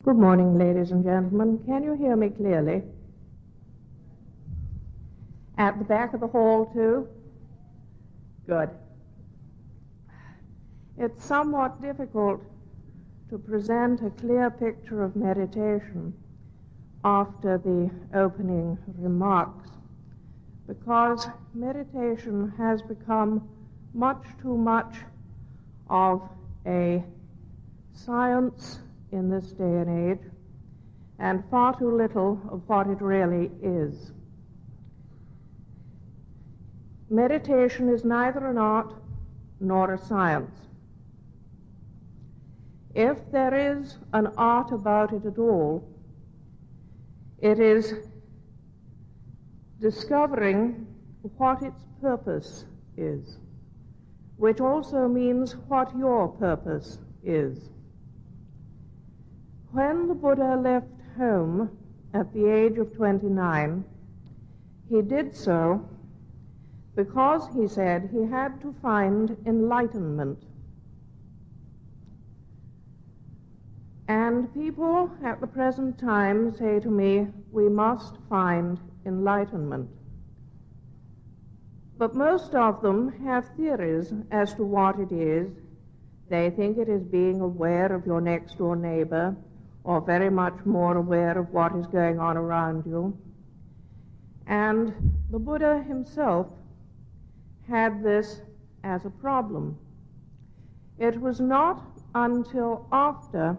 Good morning, ladies and gentlemen. Can you hear me clearly? At the back of the hall, too? Good. It's somewhat difficult to present a clear picture of meditation after the opening remarks, because meditation has become much too much of a science in this day and age, and far too little of what it really is. Meditation is neither an art nor a science. If there is an art about it at all, it is discovering what its purpose is, which also means what your purpose is. When the Buddha left home at the age of 29, he did so because, he said, he had to find enlightenment. And people at the present time say to me, we must find enlightenment. But most of them have theories as to what it is. They think it is being aware of your next-door neighbor, or very much more aware of what is going on around you. And the Buddha himself had this as a problem. It was not until after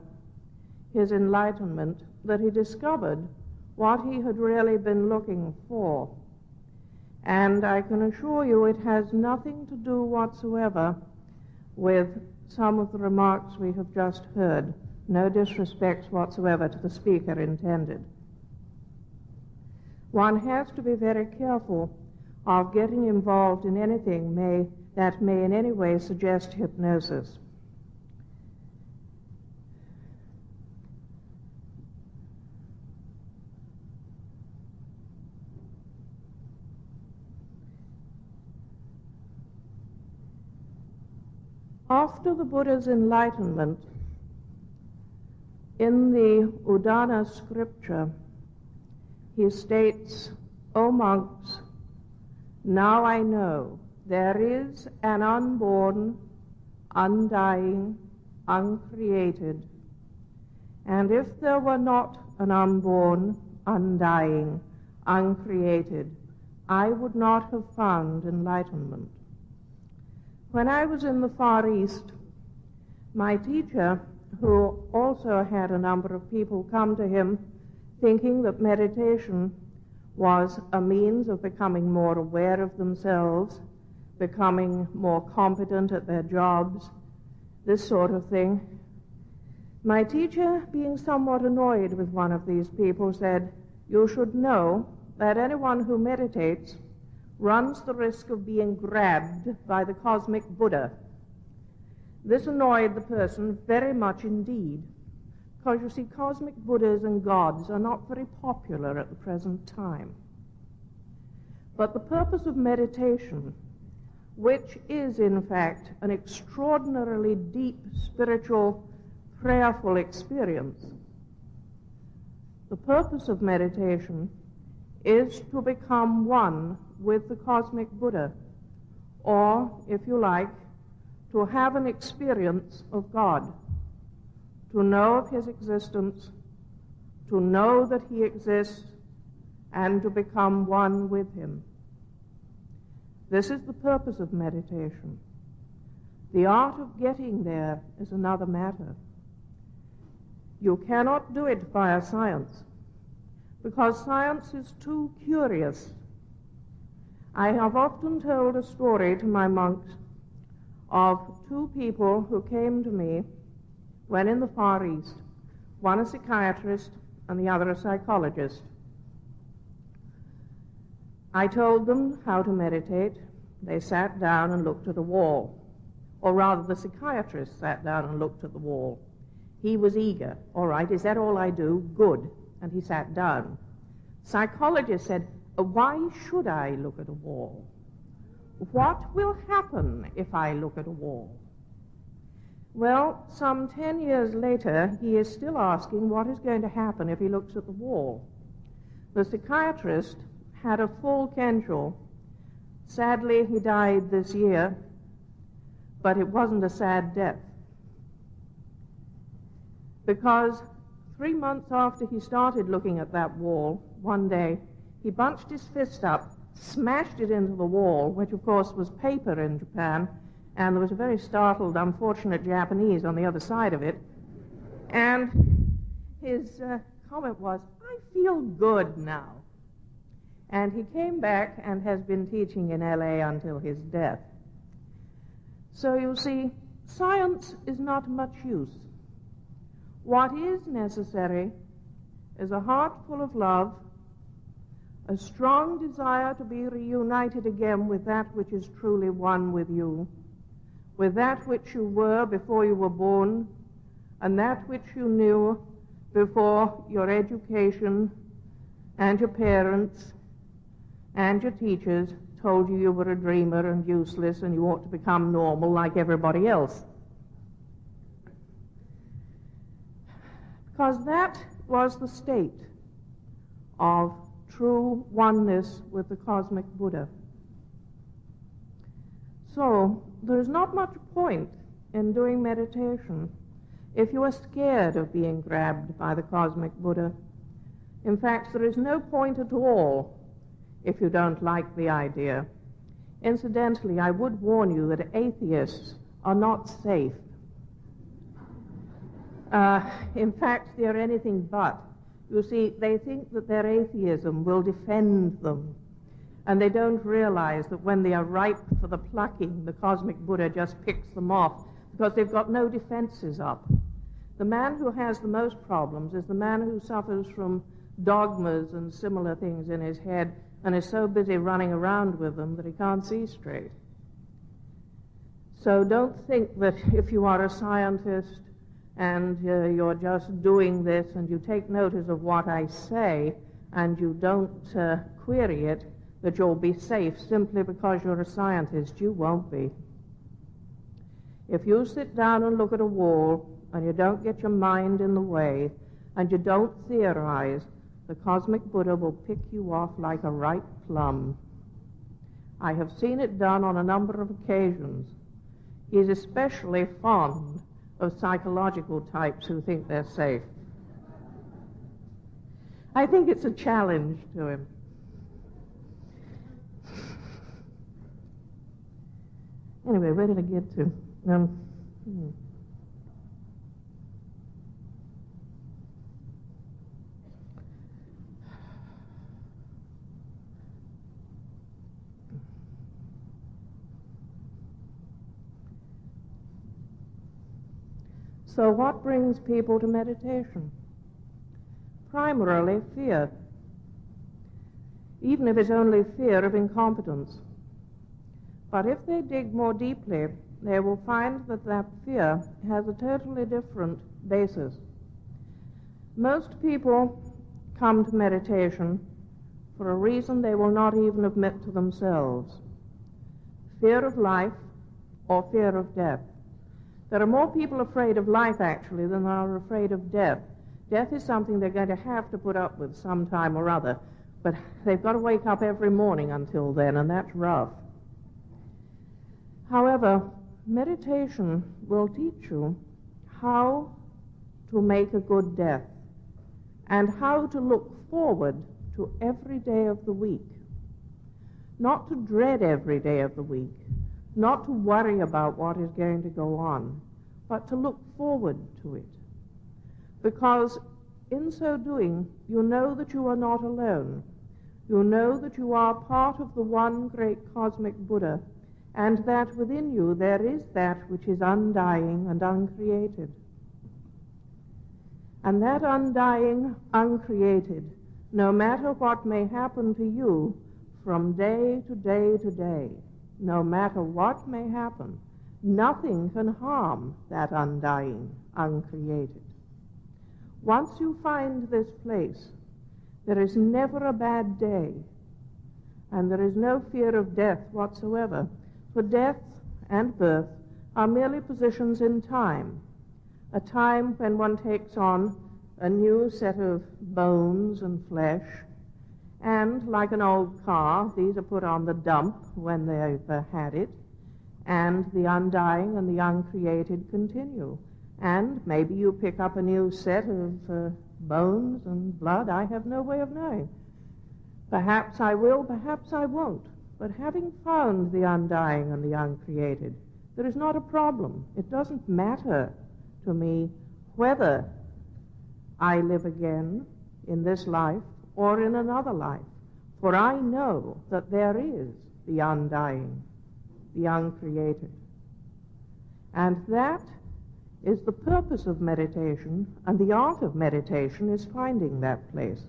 his enlightenment that he discovered what he had really been looking for. And I can assure you it has nothing to do whatsoever with some of the remarks we have just heard. No disrespect whatsoever to the speaker intended. One has to be very careful of getting involved in anything that may in any way suggest hypnosis. After the Buddha's enlightenment, in the Udana scripture, he states, "O monks, now I know there is an unborn, undying, uncreated, and if there were not an unborn, undying, uncreated, I would not have found enlightenment." When I was in the Far East, my teacher, who also had a number of people come to him thinking that meditation was a means of becoming more aware of themselves, becoming more competent at their jobs, this sort of thing. My teacher, being somewhat annoyed with one of these people, said, "You should know that anyone who meditates runs the risk of being grabbed by the cosmic Buddha." This annoyed the person very much indeed, because you see, cosmic Buddhas and gods are not very popular at the present time. But the purpose of meditation, which is in fact an extraordinarily deep spiritual, prayerful experience, the purpose of meditation is to become one with the cosmic Buddha, or, if you like, to have an experience of God, to know of his existence, to know that he exists, and to become one with him. This is the purpose of meditation. The art of getting there is another matter. You cannot do it via science, because science is too curious. I have often told a story to my monks of two people who came to me when in the Far East, one a psychiatrist and the other a psychologist. I told them how to meditate. They sat down and looked at a wall. Or rather, the psychiatrist sat down and looked at the wall. He was eager. "All right, is that all I do? Good." And he sat down. Psychologist said, "Why should I look at a wall? What will happen if I look at a wall?" Well, some 10 years later, he is still asking what is going to happen if he looks at the wall. The psychiatrist had a full Kenshul. Sadly, he died this year, but it wasn't a sad death. Because 3 months after he started looking at that wall, one day, he bunched his fist up, smashed it into the wall, which of course was paper in Japan, and there was a very startled, unfortunate Japanese on the other side of it. And his comment was, "I feel good now." And he came back and has been teaching in LA until his death. So you see, science is not much use. What is necessary is a heart full of love, a strong desire to be reunited again with that which is truly one with you, with that which you were before you were born, and that which you knew before your education and your parents and your teachers told you you were a dreamer and useless and you ought to become normal like everybody else. Because that was the state of true oneness with the cosmic Buddha. So, there's not much point in doing meditation if you are scared of being grabbed by the cosmic Buddha. In fact, there is no point at all if you don't like the idea. Incidentally, I would warn you that atheists are not safe. In fact, they are anything but. You see, they think that their atheism will defend them, and they don't realize that when they are ripe for the plucking, the cosmic Buddha just picks them off because they've got no defenses up. The man who has the most problems is the man who suffers from dogmas and similar things in his head and is so busy running around with them that he can't see straight. So don't think that if you are a scientist and you're just doing this and you take notice of what I say and you don't query it, that you'll be safe simply because you're a scientist. You won't be. If you sit down and look at a wall and you don't get your mind in the way and you don't theorize, the cosmic Buddha will pick you off like a ripe plum. I have seen it done on a number of occasions. He's especially fond of psychological types who think they're safe. I think it's a challenge to him. Anyway, where did I get to? So what brings people to meditation? Primarily fear, even if it's only fear of incompetence. But if they dig more deeply, they will find that that fear has a totally different basis. Most people come to meditation for a reason they will not even admit to themselves: fear of life or fear of death. There are more people afraid of life, actually, than there are afraid of death. Death is something they're going to have to put up with sometime or other, but they've got to wake up every morning until then, and that's rough. However, meditation will teach you how to make a good death and how to look forward to every day of the week. Not to dread every day of the week, not to worry about what is going to go on, but to look forward to it. Because in so doing, you know that you are not alone. You know that you are part of the one great cosmic Buddha, and that within you there is that which is undying and uncreated. And that undying, uncreated, no matter what may happen to you from day to day to day, no matter what may happen, nothing can harm that undying, uncreated. Once you find this place, there is never a bad day, and there is no fear of death whatsoever, for death and birth are merely positions in time, a time when one takes on a new set of bones and flesh, and like an old car, these are put on the dump when they've had it, and the undying and the uncreated continue. And maybe you pick up a new set of bones and blood. I have no way of knowing. Perhaps I will, perhaps I won't. But having found the undying and the uncreated, there is not a problem. It doesn't matter to me whether I live again in this life or in another life, for I know that there is the undying, the uncreated. And that is the purpose of meditation, and the art of meditation is finding that place.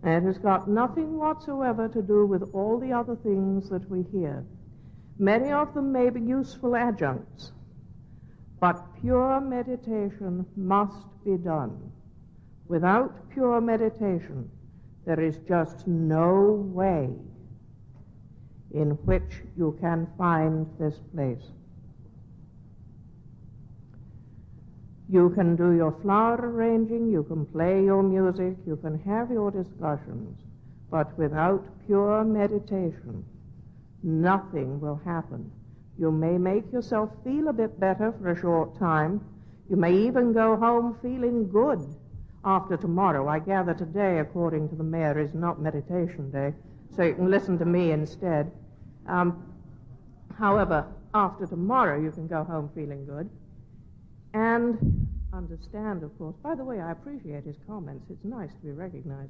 And it has got nothing whatsoever to do with all the other things that we hear. Many of them may be useful adjuncts, but pure meditation must be done. Without pure meditation, there is just no way in which you can find this place. You can do your flower arranging, you can play your music, you can have your discussions, but without pure meditation, nothing will happen. You may make yourself feel a bit better for a short time. You may even go home feeling good after tomorrow. I gather today, according to the mayor, is not meditation day, so you can listen to me instead. However, after tomorrow, you can go home feeling good. And understand, of course. By the way, I appreciate his comments. It's nice to be recognized.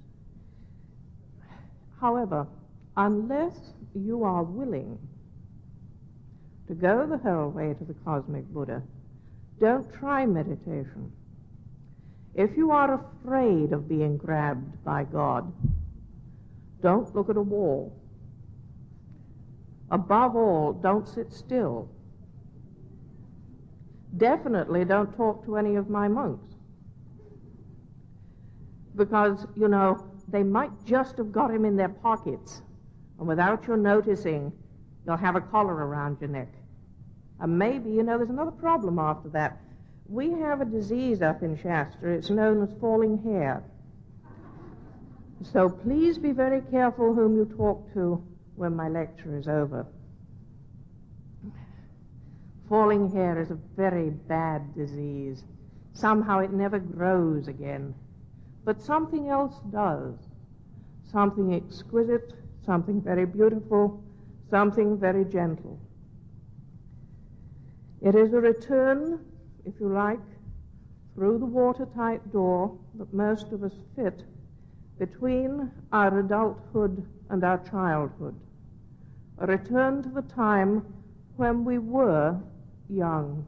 However, unless you are willing to go the whole way to the cosmic Buddha, don't try meditation. If you are afraid of being grabbed by God, don't look at a wall. Above all, don't sit still. Definitely don't talk to any of my monks. Because, you know, they might just have got him in their pockets, and without your noticing, you'll have a collar around your neck. And maybe, you know, there's another problem after that. We have a disease up in Shasta. It's known as falling hair. So please be very careful whom you talk to when my lecture is over. Falling hair is a very bad disease. Somehow it never grows again. But something else does. Something exquisite, something very beautiful, something very gentle. It is a return, if you like, through the watertight door that most of us fit between our adulthood and our childhood. A return to the time when we were young,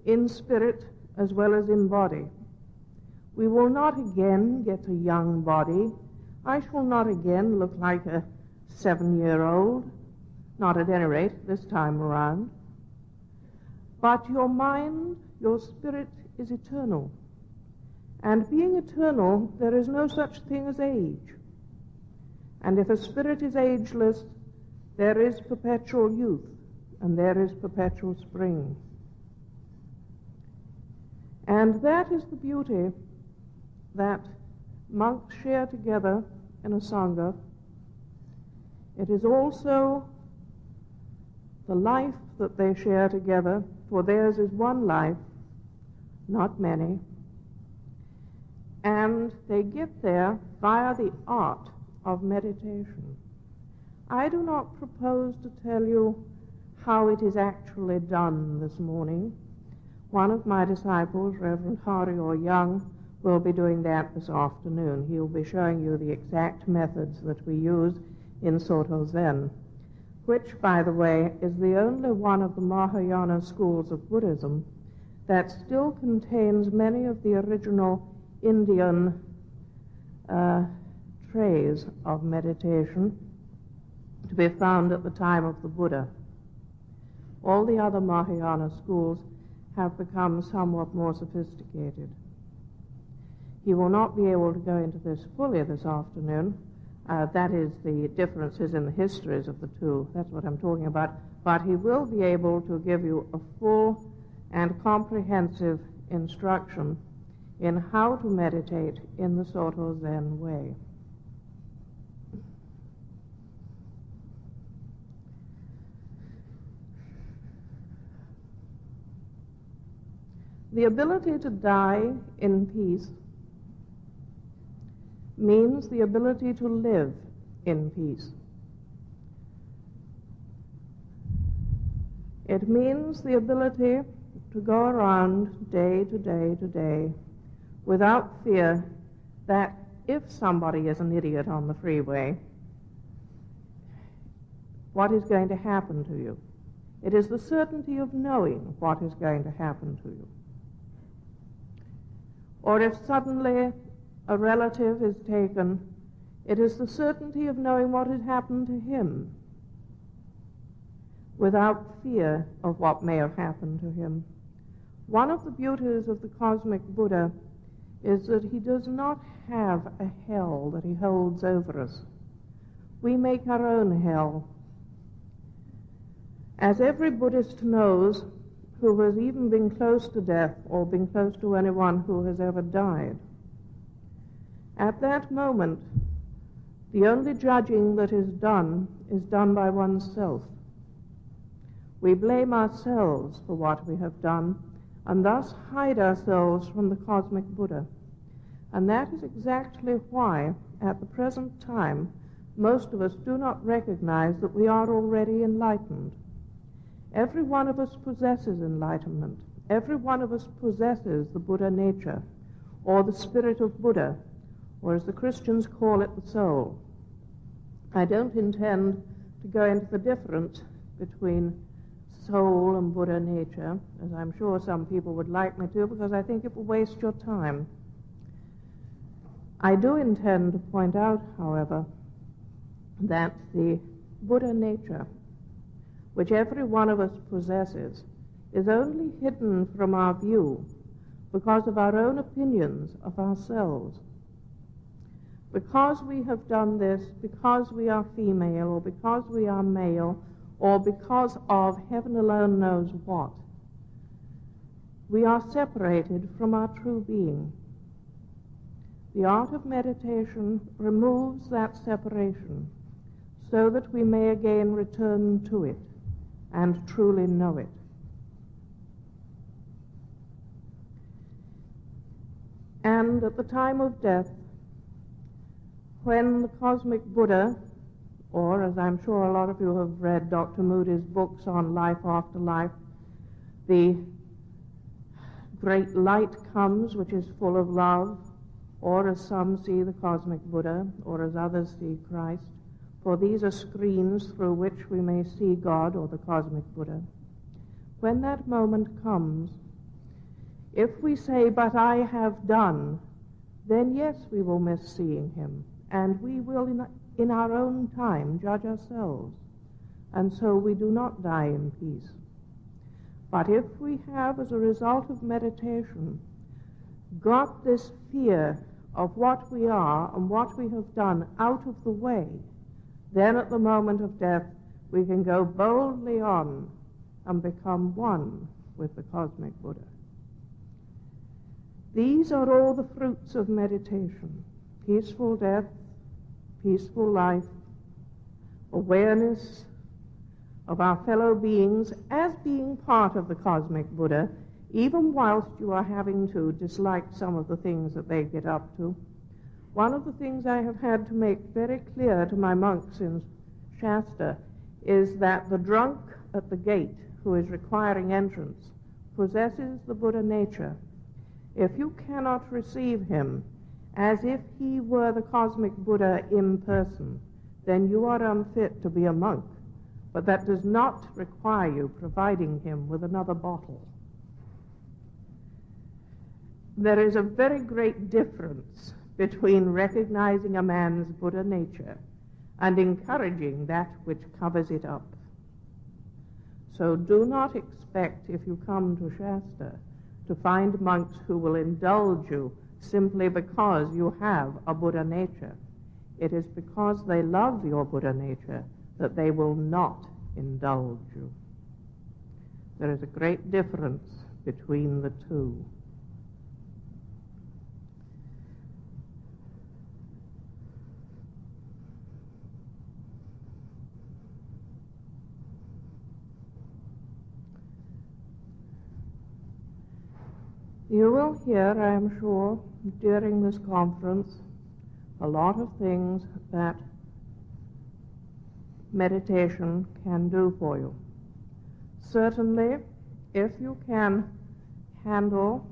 in spirit as well as in body. We will not again get a young body. I shall not again look like a 7-year-old, not at any rate this time around. But your mind, your spirit is eternal. And being eternal, there is no such thing as age. And if a spirit is ageless, there is perpetual youth, and there is perpetual spring. And that is the beauty that monks share together in a sangha. It is also the life that they share together, for theirs is one life, not many. And they get there via the art of meditation. I do not propose to tell you how it is actually done this morning. One of my disciples, Reverend Hari or Young, will be doing that this afternoon. He'll be showing you the exact methods that we use in Soto Zen, which, by the way, is the only one of the Mahayana schools of Buddhism that still contains many of the original Indian trays of meditation to be found at the time of the Buddha. All the other Mahayana schools have become somewhat more sophisticated. He will not be able to go into this fully this afternoon, That is the differences in the histories of the two. That's what I'm talking about. But he will be able to give you a full and comprehensive instruction in how to meditate in the Soto Zen way. The ability to die in peace means the ability to live in peace. It means the ability to go around day to day to day without fear that if somebody is an idiot on the freeway, what is going to happen to you? It is the certainty of knowing what is going to happen to you. Or if suddenly a relative is taken, it is the certainty of knowing what has happened to him without fear of what may have happened to him. One of the beauties of the cosmic Buddha is that he does not have a hell that he holds over us. We make our own hell. As every Buddhist knows who has even been close to death or been close to anyone who has ever died, at that moment, the only judging that is done by oneself. We blame ourselves for what we have done and thus hide ourselves from the cosmic Buddha. And that is exactly why, at the present time, most of us do not recognize that we are already enlightened. Every one of us possesses enlightenment. Every one of us possesses the Buddha nature, or the spirit of Buddha, or as the Christians call it, the soul. I don't intend to go into the difference between soul and Buddha nature, as I'm sure some people would like me to, because I think it will waste your time. I do intend to point out, however, that the Buddha nature, which every one of us possesses, is only hidden from our view because of our own opinions of ourselves. Because we have done this, because we are female, or because we are male, or because of heaven alone knows what, we are separated from our true being. The art of meditation removes that separation so that we may again return to it and truly know it. And at the time of death, when the cosmic Buddha, or as I'm sure a lot of you have read Dr. Moody's books on life after life, the great light comes which is full of love, or as some see the cosmic Buddha, or as others see Christ, for these are screens through which we may see God or the cosmic Buddha. When that moment comes, if we say, "But I have done," then yes, we will miss seeing him, and we will in our own time judge ourselves, and so we do not die in peace. But if we have, as a result of meditation, got this fear of what we are and what we have done out of the way, then at the moment of death we can go boldly on and become one with the cosmic Buddha. These are all the fruits of meditation: peaceful death, peaceful life, awareness of our fellow beings as being part of the cosmic Buddha, even whilst you are having to dislike some of the things that they get up to. One of the things I have had to make very clear to my monks in Shasta is that the drunk at the gate who is requiring entrance possesses the Buddha nature. If you cannot receive him as if he were the cosmic Buddha in person, then you are unfit to be a monk. But that does not require you providing him with another bottle. There is a very great difference between recognizing a man's Buddha nature and encouraging that which covers it up. So do not expect, if you come to Shasta, to find monks who will indulge you simply because you have a Buddha nature. It is because they love your Buddha nature that they will not indulge you. There is a great difference between the two. You will hear, I am sure, during this conference, a lot of things that meditation can do for you. Certainly, if you can handle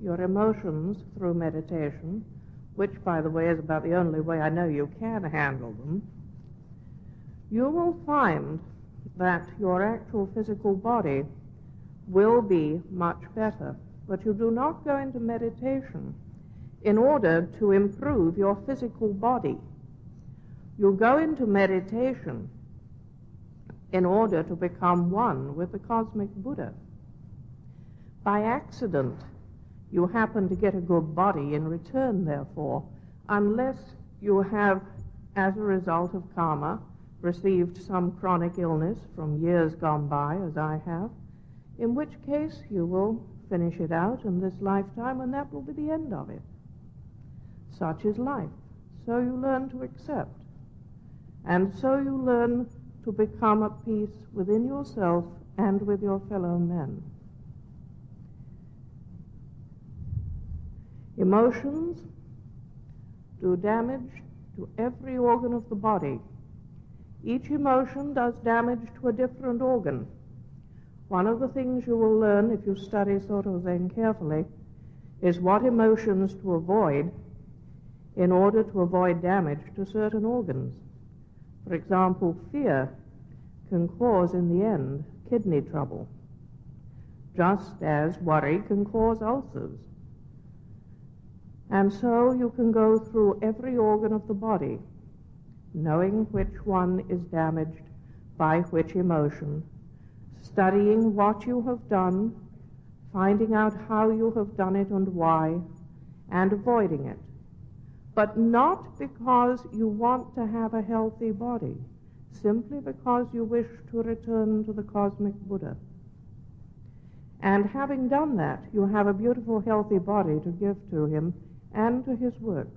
your emotions through meditation, which, by the way, is about the only way I know you can handle them, you will find that your actual physical body will be much better. But you do not go into meditation in order to improve your physical body. You go into meditation in order to become one with the cosmic Buddha. By accident, you happen to get a good body in return, therefore, unless you have, as a result of karma, received some chronic illness from years gone by, as I have, in which case you will finish it out in this lifetime, and that will be the end of it. Such is life. So you learn to accept. And so you learn to become at peace within yourself and with your fellow men. Emotions do damage to every organ of the body. Each emotion does damage to a different organ. One of the things you will learn if you study Soto Zen carefully is what emotions to avoid in order to avoid damage to certain organs. For example, fear can cause, in the end, kidney trouble, just as worry can cause ulcers. And so you can go through every organ of the body, knowing which one is damaged by which emotion, studying what you have done, finding out how you have done it and why, and avoiding it. But not because you want to have a healthy body, simply because you wish to return to the cosmic Buddha. And having done that, you have a beautiful, healthy body to give to him and to his work.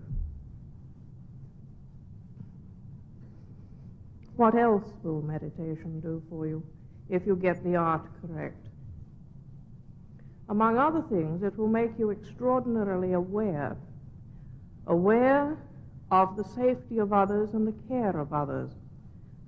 What else will meditation do for you if you get the art correct? Among other things, it will make you extraordinarily aware of the safety of others and the care of others.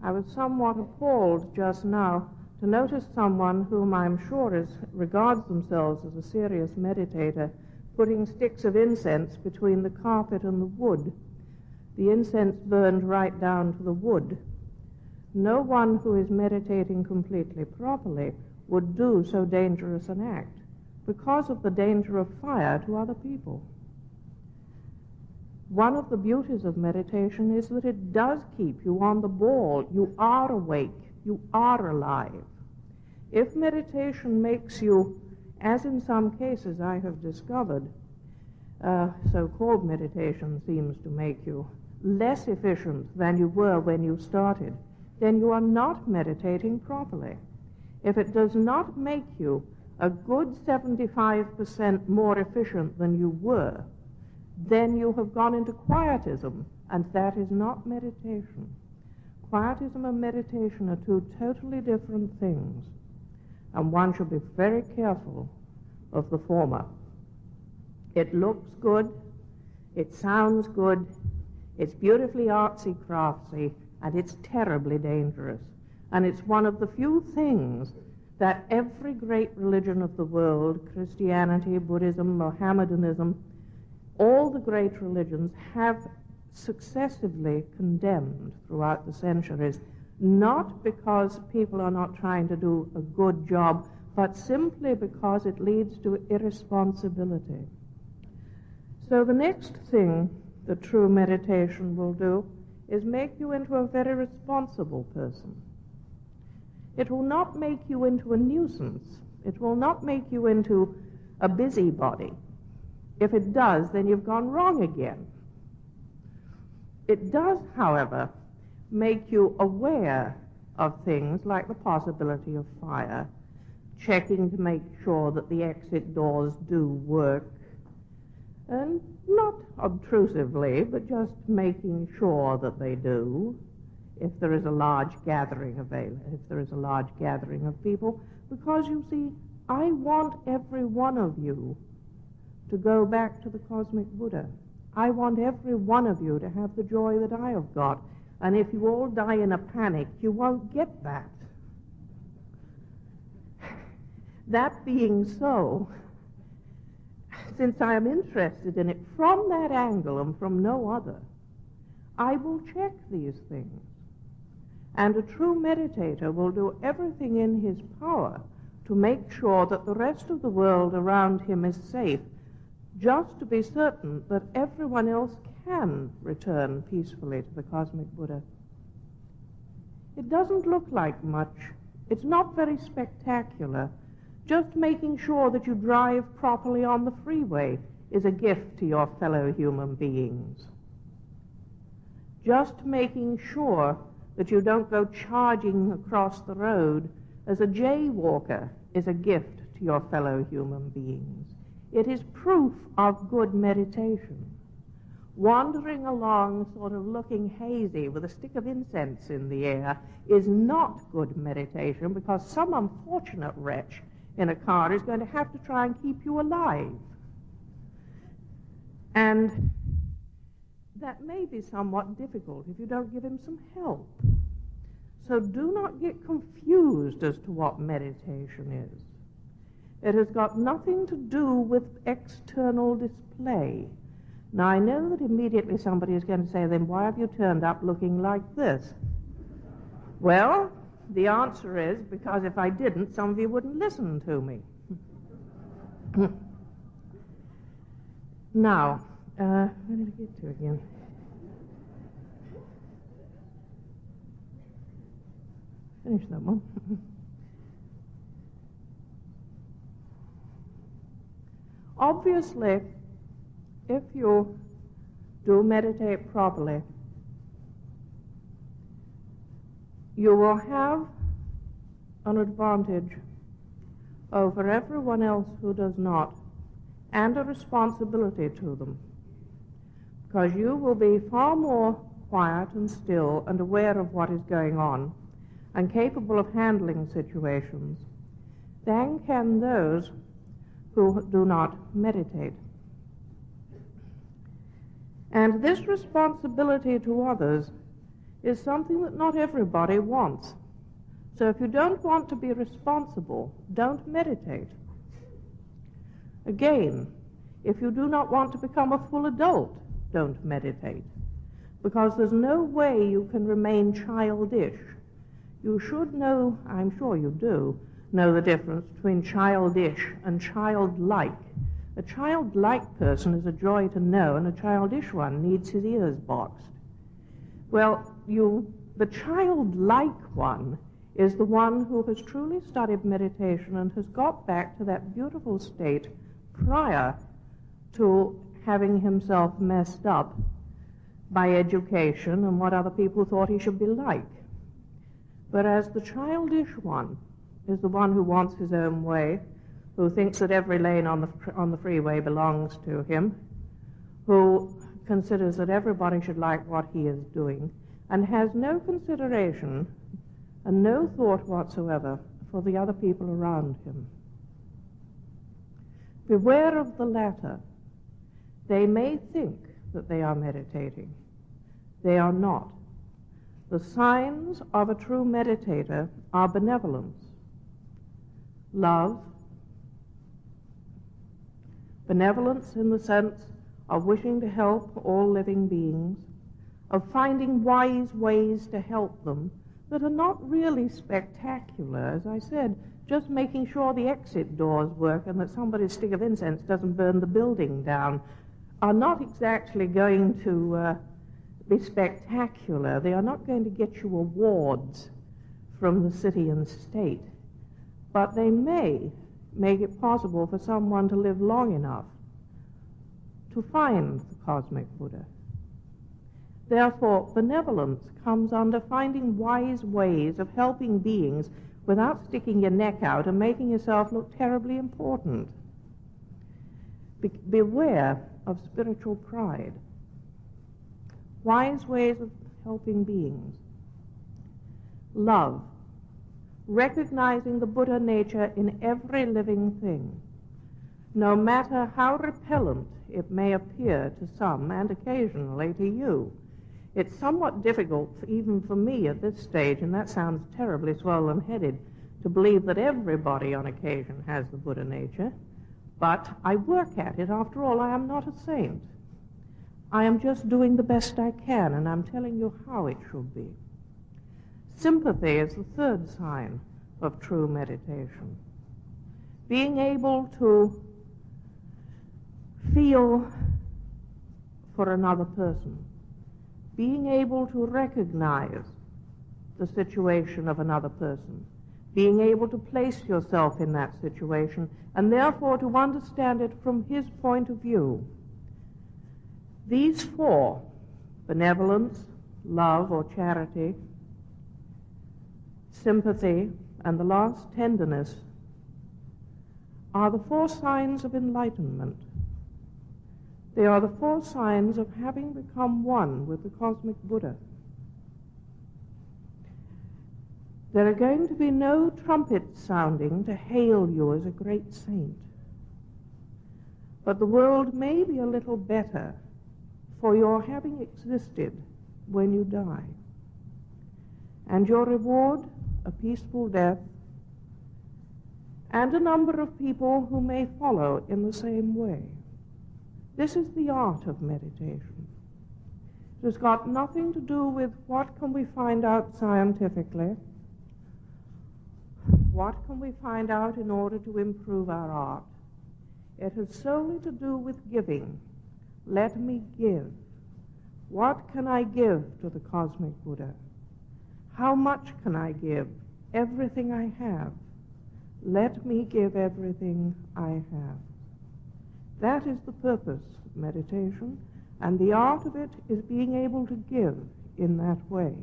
I was somewhat appalled just now to notice someone whom I'm sure regards themselves as a serious meditator putting sticks of incense between the carpet and the wood. The incense burned right down to the wood. No one who is meditating completely properly would do so dangerous an act because of the danger of fire to other people. One of the beauties of meditation is that it does keep you on the ball. You are awake. You are alive. If meditation makes you, as in some cases I have discovered, so-called meditation seems to make you less efficient than you were when you started, then you are not meditating properly. If it does not make you a good 75% more efficient than you were, then you have gone into quietism, and that is not meditation. Quietism and meditation are two totally different things, and one should be very careful of the former. It looks good, it sounds good, it's beautifully artsy-craftsy, and it's terribly dangerous. And it's one of the few things that every great religion of the world, Christianity, Buddhism, Mohammedanism, all the great religions have successively condemned throughout the centuries, not because people are not trying to do a good job, but simply because it leads to irresponsibility. So the next thing that true meditation will do is make you into a very responsible person. It will not make you into a nuisance. It will not make you into a busybody. If it does, then you've gone wrong again. It does, however, make you aware of things like the possibility of fire, checking to make sure that the exit doors do work, and not obtrusively, but just making sure that they do, if there is a large gathering of people, because you see, I want every one of you to go back to the cosmic Buddha. I want every one of you to have the joy that I have got. And if you all die in a panic, you won't get that. That being so, since I am interested in it from that angle and from no other, I will check these things. And a true meditator will do everything in his power to make sure that the rest of the world around him is safe, just to be certain that everyone else can return peacefully to the cosmic Buddha. It doesn't look like much. It's not very spectacular. Just making sure that you drive properly on the freeway is a gift to your fellow human beings. Just making sure that you don't go charging across the road as a jaywalker is a gift to your fellow human beings. It is proof of good meditation. Wandering along sort of looking hazy with a stick of incense in the air is not good meditation, because some unfortunate wretch in a car is going to have to try and keep you alive. And that may be somewhat difficult if you don't give him some help. So do not get confused as to what meditation is. It has got nothing to do with external display. Now, I know that immediately somebody is going to say, then why have you turned up looking like this? Well, the answer is because if I didn't, some of you wouldn't listen to me. Now, where did I get to again? Finish that one. Obviously, if you do meditate properly, you will have an advantage over everyone else who does not, and a responsibility to them, because you will be far more quiet and still and aware of what is going on and capable of handling situations than can those who do not meditate. And this responsibility to others is something that not everybody wants. So if you don't want to be responsible, don't meditate. Again, if you do not want to become a full adult, don't meditate, because there's no way you can remain childish. You should know, I'm sure you do, know the difference between childish and childlike. A childlike person is a joy to know, and a childish one needs his ears boxed. Well, the childlike one is the one who has truly studied meditation and has got back to that beautiful state prior to having himself messed up by education and what other people thought he should be like. Whereas the childish one is the one who wants his own way, who thinks that every lane on the freeway belongs to him, who considers that everybody should like what he is doing, and has no consideration and no thought whatsoever for the other people around him. Beware of the latter. They may think that they are meditating. They are not. The signs of a true meditator are benevolence, love, benevolence in the sense of wishing to help all living beings, of finding wise ways to help them that are not really spectacular. As I said, just making sure the exit doors work and that somebody's stick of incense doesn't burn the building down are not exactly going to be spectacular. They are not going to get you awards from the city and state, but they may make it possible for someone to live long enough to find the cosmic Buddha. Therefore, benevolence comes under finding wise ways of helping beings without sticking your neck out and making yourself look terribly important. Beware of spiritual pride. Wise ways of helping beings. Love. Recognizing the Buddha nature in every living thing, no matter how repellent it may appear to some and occasionally to you. It's somewhat difficult, even for me at this stage, and that sounds terribly swollen-headed, to believe that everybody on occasion has the Buddha nature, but I work at it. After all, I am not a saint. I am just doing the best I can, and I'm telling you how it should be. Sympathy is the third sign of true meditation. Being able to feel for another person. Being able to recognize the situation of another person. Being able to place yourself in that situation, and therefore to understand it from his point of view. These four, benevolence, love or charity, sympathy, and the last, tenderness, are the four signs of enlightenment. They are the four signs of having become one with the cosmic Buddha. There are going to be no trumpets sounding to hail you as a great saint. But the world may be a little better for your having existed when you die. And your reward, a peaceful death, and a number of people who may follow in the same way. This is the art of meditation. It has got nothing to do with what can we find out scientifically, what can we find out in order to improve our art. It has solely to do with giving. Let me give. What can I give to the cosmic Buddha? How much can I give? Everything I have. Let me give everything I have. That is the purpose of meditation, and the art of it is being able to give in that way.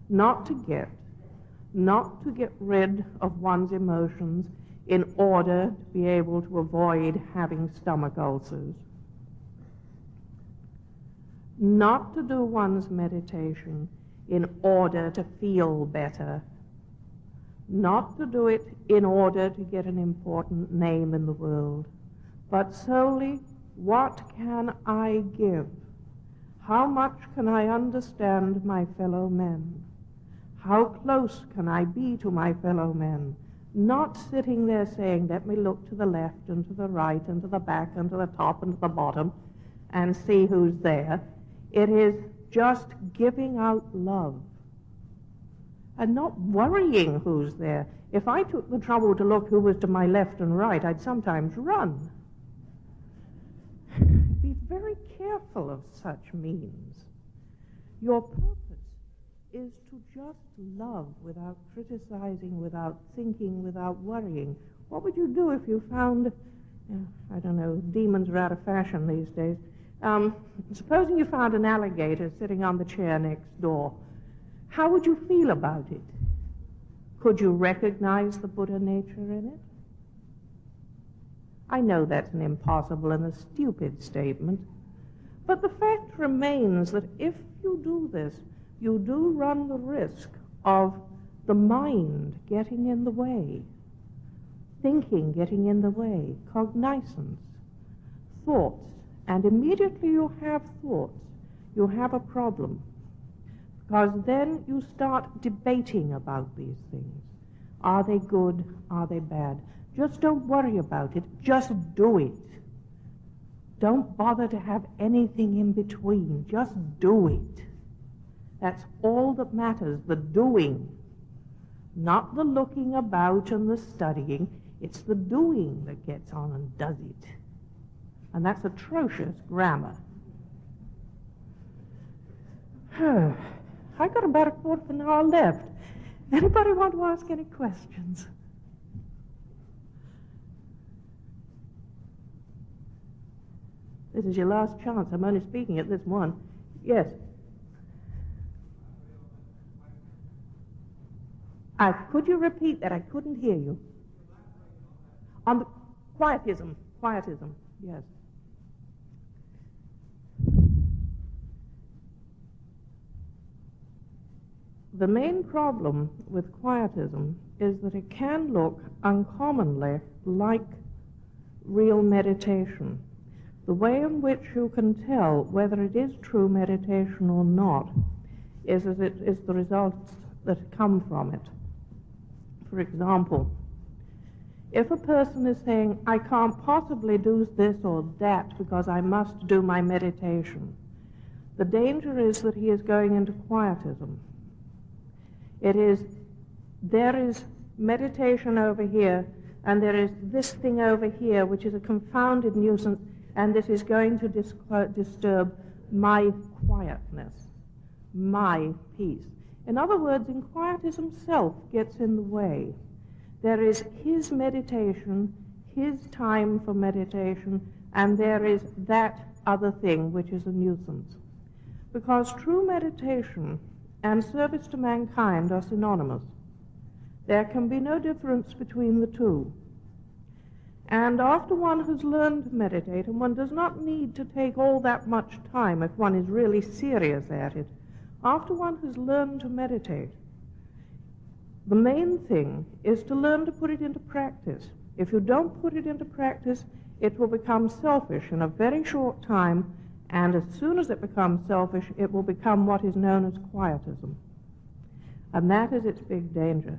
Not to get rid of one's emotions in order to be able to avoid having stomach ulcers. Not to do one's meditation in order to feel better. Not to do it in order to get an important name in the world, but solely, what can I give? How much can I understand my fellow men? How close can I be to my fellow men? Not sitting there saying, let me look to the left and to the right and to the back and to the top and to the bottom and see who's there. It is just giving out love and not worrying who's there. If I took the trouble to look who was to my left and right, I'd sometimes run. Be very careful of such means. Your purpose is to just love without criticizing, without thinking, without worrying. What would you do if you found, I don't know, demons are out of fashion these days. Supposing you found an alligator sitting on the chair next door. How would you feel about it? Could you recognize the Buddha nature in it? I know that's an impossible and a stupid statement, but the fact remains that if you do this, you do run the risk of the mind getting in the way, thinking getting in the way, cognizance, thoughts, and immediately you have thoughts, you have a problem, because then you start debating about these things. Are they good? Are they bad? Just don't worry about it. Just do it. Don't bother to have anything in between. Just do it. That's all that matters, the doing. Not the looking about and the studying. It's the doing that gets on and does it. And that's atrocious grammar. I've got about a quarter of an hour left. Anybody want to ask any questions? This is your last chance. I'm only speaking at this one. Yes. Could you repeat that? I couldn't hear you. On the quietism, yes. The main problem with quietism is that it can look uncommonly like real meditation. The way in which you can tell whether it is true meditation or not is the results that come from it. For example, if a person is saying, I can't possibly do this or that because I must do my meditation, the danger is that he is going into quietism. There is meditation over here, and there is this thing over here, which is a confounded nuisance, and this is going to disturb my quietness, my peace. In other words, in quietism, self gets in the way. There is his meditation, his time for meditation, and there is that other thing, which is a nuisance. Because true meditation and service to mankind are synonymous. There can be no difference between the two. And after one has learned to meditate, and one does not need to take all that much time if one is really serious at it, after one has learned to meditate, the main thing is to learn to put it into practice. If you don't put it into practice, it will become selfish in a very short time, and as soon as it becomes selfish, it will become what is known as quietism. And that is its big danger,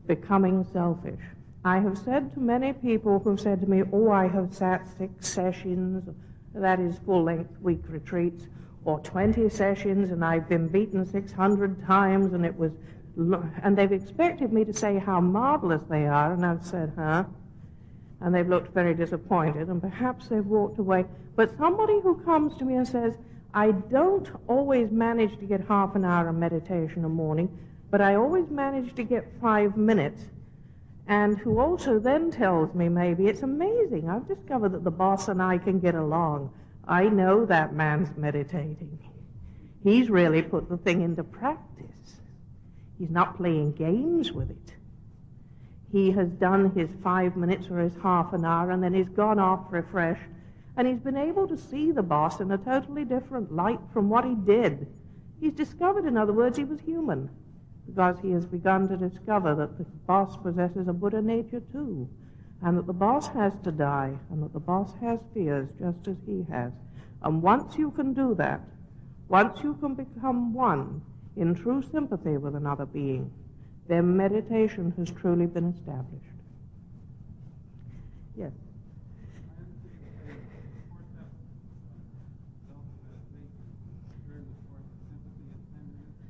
becoming selfish. I have said to many people who have said to me, oh, I have sat 6 sessions, that is full-length week retreats, or 20 sessions, and I've been beaten 600 times, and they've expected me to say how marvelous they are, and I've said, huh? And they've looked very disappointed, and perhaps they've walked away. But somebody who comes to me and says, I don't always manage to get half an hour of meditation a morning, but I always manage to get 5 minutes, and who also then tells me maybe, it's amazing, I've discovered that the boss and I can get along. I know that man's meditating. He's really put the thing into practice. He's not playing games with it. He has done his 5 minutes or his half an hour, and then he's gone off refreshed, and he's been able to see the boss in a totally different light from what he did. He's discovered, in other words, he was human, because he has begun to discover that the boss possesses a Buddha nature too, and that the boss has to die, and that the boss has fears just as he has. And once you can do that, once you can become one in true sympathy with another being, then meditation has truly been established. Yes.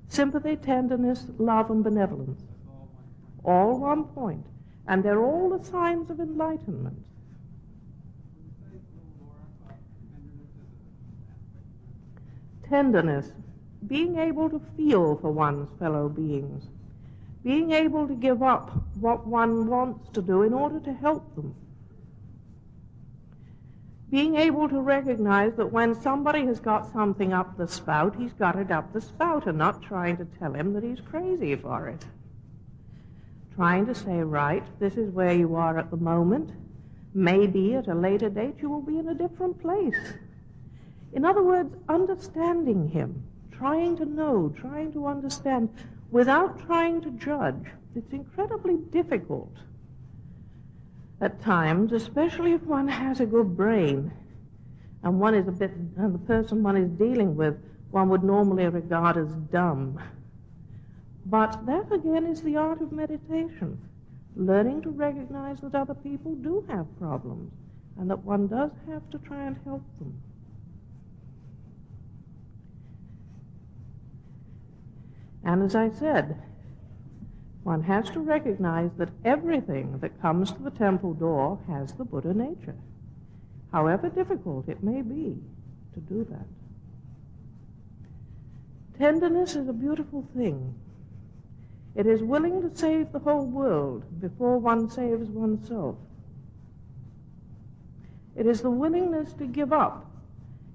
Sympathy, tenderness, love, and benevolence. All 1 point. And they're all the signs of enlightenment. Tenderness, being able to feel for one's fellow beings. Being able to give up what one wants to do in order to help them. Being able to recognize that when somebody has got something up the spout, he's got it up the spout, and not trying to tell him that he's crazy for it. Trying to say, right, this is where you are at the moment. Maybe at a later date you will be in a different place. In other words, understanding him, trying to know, trying to understand, without trying to judge. It's incredibly difficult at times, especially if one has a good brain, and the person one is dealing with, one would normally regard as dumb. But that again is the art of meditation, learning to recognize that other people do have problems, and that one does have to try and help them. And as I said, one has to recognize that everything that comes to the temple door has the Buddha nature, however difficult it may be to do that. Tenderness is a beautiful thing. It is willing to save the whole world before one saves oneself. It is the willingness to give up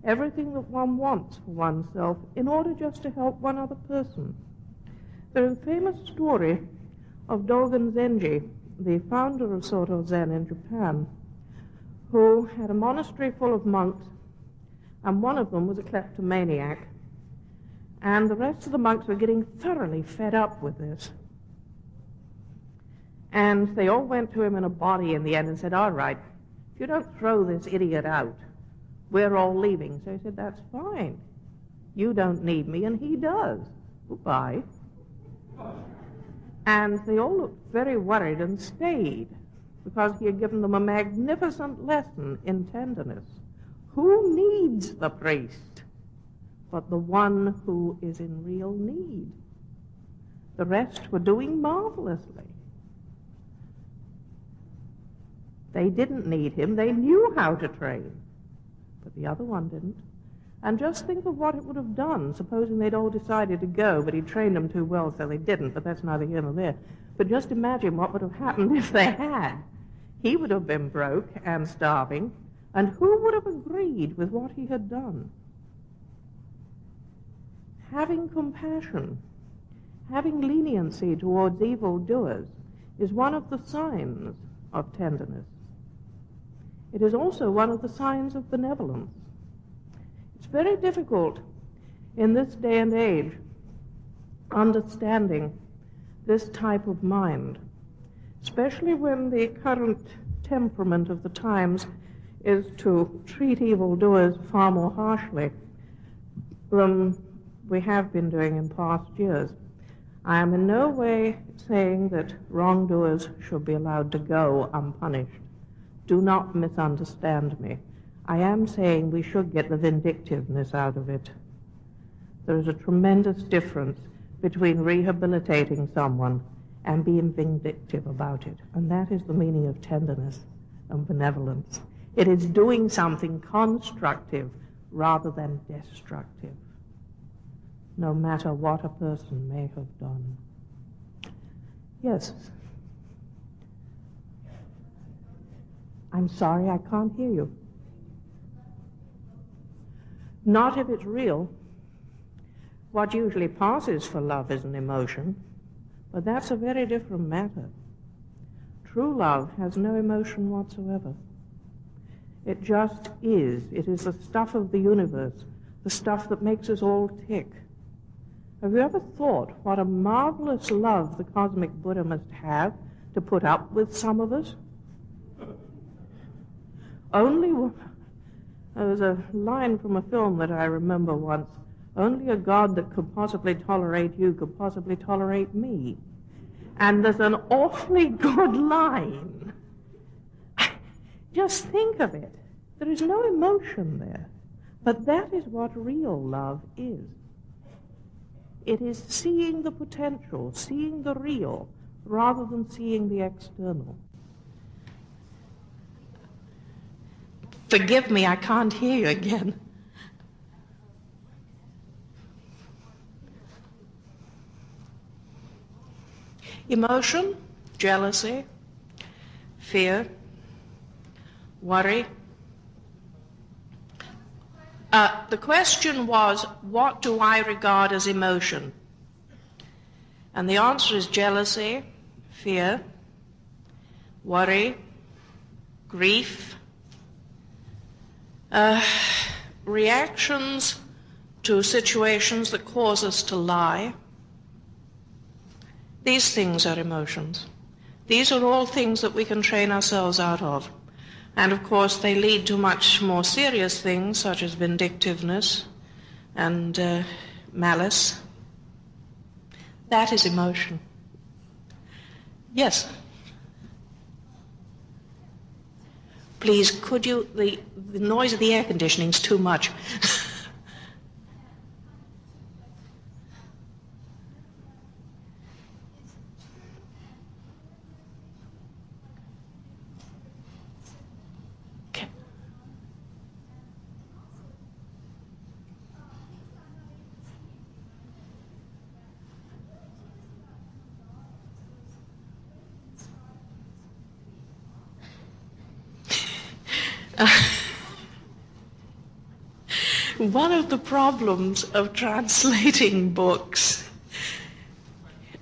everything that one wants for oneself in order just to help one other person. There is a famous story of Dogen Zenji, the founder of Soto Zen in Japan, who had a monastery full of monks, and one of them was a kleptomaniac. And the rest of the monks were getting thoroughly fed up with this. And they all went to him in a body in the end and said, all right, if you don't throw this idiot out, we're all leaving. So he said, that's fine. You don't need me, and he does. Goodbye. And they all looked very worried and stayed, because he had given them a magnificent lesson in tenderness. Who needs the priest but the one who is in real need? The rest were doing marvelously. They didn't need him. They knew how to train, but the other one didn't. And just think of what it would have done, supposing they'd all decided to go, but he trained them too well, so they didn't, but that's neither here nor there. But just imagine what would have happened if they had. He would have been broke and starving, and who would have agreed with what he had done? Having compassion, having leniency towards evildoers is one of the signs of tenderness. It is also one of the signs of benevolence. It's very difficult in this day and age understanding this type of mind, especially when the current temperament of the times is to treat evildoers far more harshly than we have been doing in past years. I am in no way saying that wrongdoers should be allowed to go unpunished. Do not misunderstand me. I am saying we should get the vindictiveness out of it. There is a tremendous difference between rehabilitating someone and being vindictive about it. And that is the meaning of tenderness and benevolence. It is doing something constructive rather than destructive, no matter what a person may have done. Yes. I'm sorry, I can't hear you. Not if it's real. What usually passes for love is an emotion, but that's a very different matter. True love has no emotion whatsoever. It just is. It is the stuff of the universe, the stuff that makes us all tick. Have you ever thought what a marvelous love the cosmic Buddha must have to put up with some of us? There was a line from a film that I remember once, only a God that could possibly tolerate you could possibly tolerate me. And there's an awfully good line. Just think of it. There is no emotion there. But that is what real love is. It is seeing the potential, seeing the real, rather than seeing the external. Forgive me, I can't hear you again. Emotion, jealousy, fear, worry. The question was, what do I regard as emotion? And the answer is jealousy, fear, worry, grief, reactions to situations that cause us to lie. These things are emotions. These are all things that we can train ourselves out of. And of course they lead to much more serious things such as vindictiveness and malice. That is emotion. Yes? Please, could you, the noise of the air conditioning is too much. Okay. One of the problems of translating books